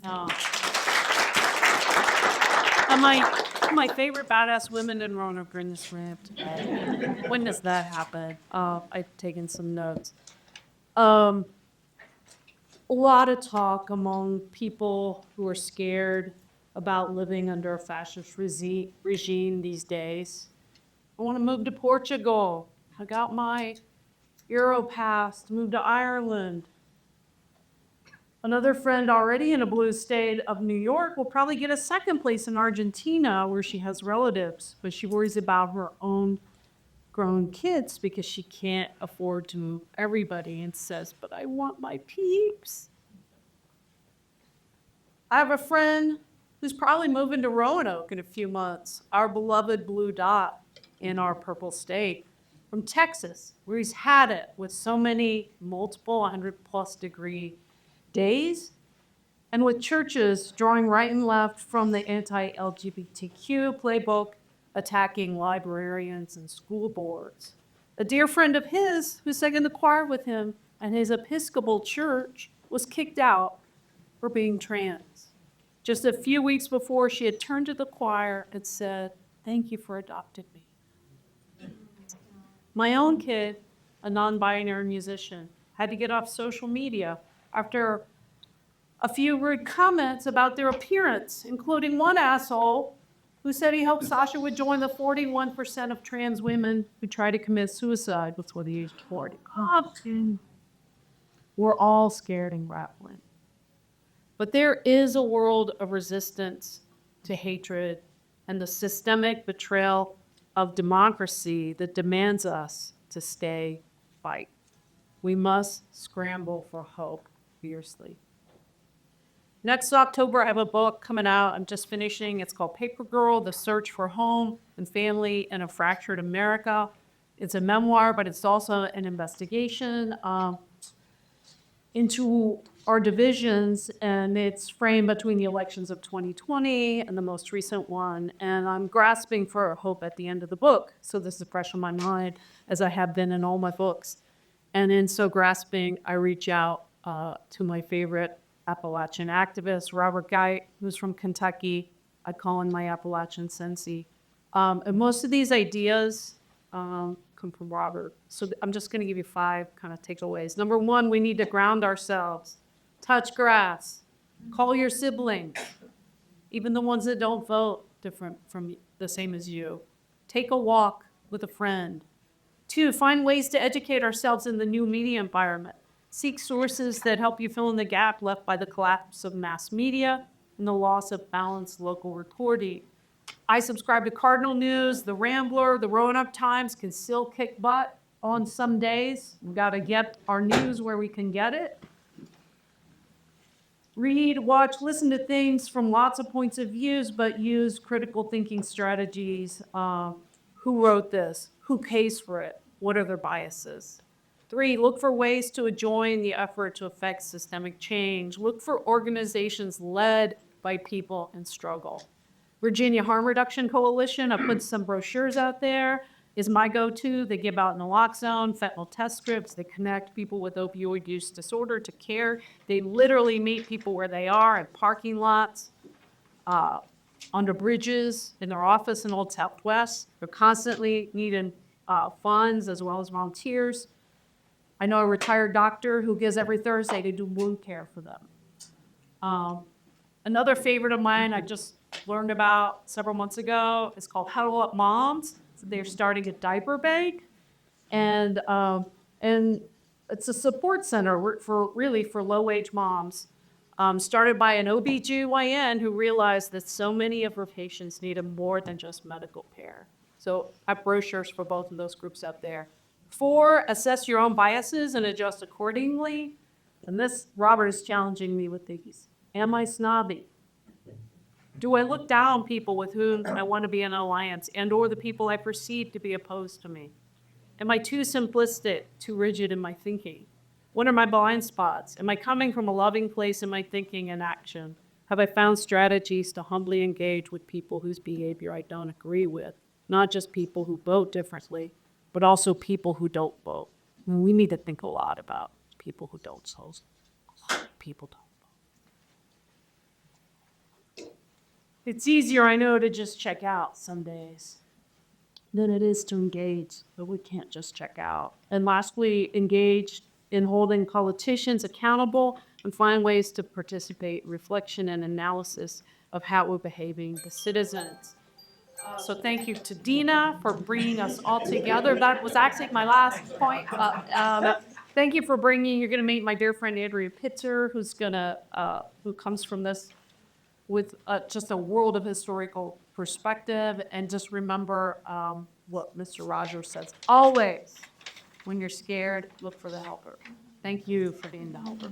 Oh. And my favorite badass women in Roanoke are in this room today. When does that happen? I've taken some notes. Um, a lot of talk among people who are scared about living under a fascist regime these days. I want to move to Portugal. I got my Euro pass to move to Ireland. Another friend already in a blue state of New York will probably get a second place in Argentina where she has relatives, but she worries about her own grown kids because she can't afford to move everybody and says, but I want my peeps. I have a friend who's probably moving to Roanoke in a few months, our beloved blue dot in our purple state, from Texas, where he's had it with so many multiple 100+ degree days, and with churches drawing right and left from the anti-LGBTQ playbook, attacking librarians and school boards. A dear friend of his who sang in the choir with him and his Episcopal church was kicked out for being trans. Just a few weeks before, she had turned to the choir and said, "Thank you for adopting me." My own kid, a non-binary musician, had to get off social media after a few rude comments about their appearance, including one asshole who said he hoped Sasha would join the 41% of trans women who try to commit suicide before the age of 40. We're all scared and grappling. But there is a world of resistance to hatred and the systemic betrayal of democracy that demands us to stay fight. We must scramble for hope fiercely. Next October, I have a book coming out. I'm just finishing. It's called Paper Girl, The Search for Home and Family in a Fractured America. It's a memoir, but it's also an investigation into our divisions, and it's framed between the elections of 2020 and the most recent one. And I'm grasping for hope at the end of the book. So this is fresh on my mind, as I have been in all my books. And in so grasping, I reach out to my favorite Appalachian activist, Robert Guy, who's from Kentucky. I call him my Appalachian sensei. And most of these ideas come from Robert. So I'm just going to give you 5 kind of takeaways. Number 1, we need to ground ourselves. Touch grass. Call your siblings, even the ones that don't vote different from the same as you. Take a walk with a friend. 2, find ways to educate ourselves in the new media environment. Seek sources that help you fill in the gap left by the collapse of mass media and the loss of balanced local reporting. I subscribe to Cardinal News, The Rambler, the Roanoke Times can still kick butt on some days. We've got to get our news where we can get it. Read, watch, listen to things from lots of points of views, but use critical thinking strategies. Who wrote this? Who pays for it? What are their biases? 3, look for ways to join the effort to affect systemic change. Look for organizations led by people in struggle. Virginia Harm Reduction Coalition, I put some brochures out there, is my go-to. They give out naloxone, fentanyl test strips. They connect people with opioid use disorder to care. They literally meet people where they are at parking lots, under bridges, in their office in Old Southwest. They're constantly needing funds as well as volunteers. I know a retired doctor who gives every Thursday to do wound care for them. Another favorite of mine I just learned about several months ago is called Huddle Up Moms. So they're starting a diaper bank, and it's a support center for low-wage moms. Started by an OBGYN who realized that so many of her patients needed more than just medical care. So I have brochures for both of those groups up there. 4, assess your own biases and adjust accordingly. And this, Robert is challenging me with these. Am I snobby? Do I look down on people with whom I want to be in an alliance and or the people I perceive to be opposed to me? Am I too simplistic, too rigid in my thinking? What are my blind spots? Am I coming from a loving place in my thinking and action? Have I found strategies to humbly engage with people whose behavior I don't agree with? Not just people who vote differently, but also people who don't vote. And we need to think a lot about people who don't vote. People don't vote. It's easier, I know, to just check out some days than it is to engage, but we can't just check out. And lastly, engage in holding politicians accountable and find ways to participate, reflection, and analysis of how we're behaving the citizens. So thank you to Dina for bringing us all together. That was actually my last point. Thank you for bringing, you're going to meet my dear friend Andrea Pitzer, who comes from this with just a world of historical perspective. And just remember what Mr. Rogers says, always, when you're scared, look for the helper. Thank you for being the helper.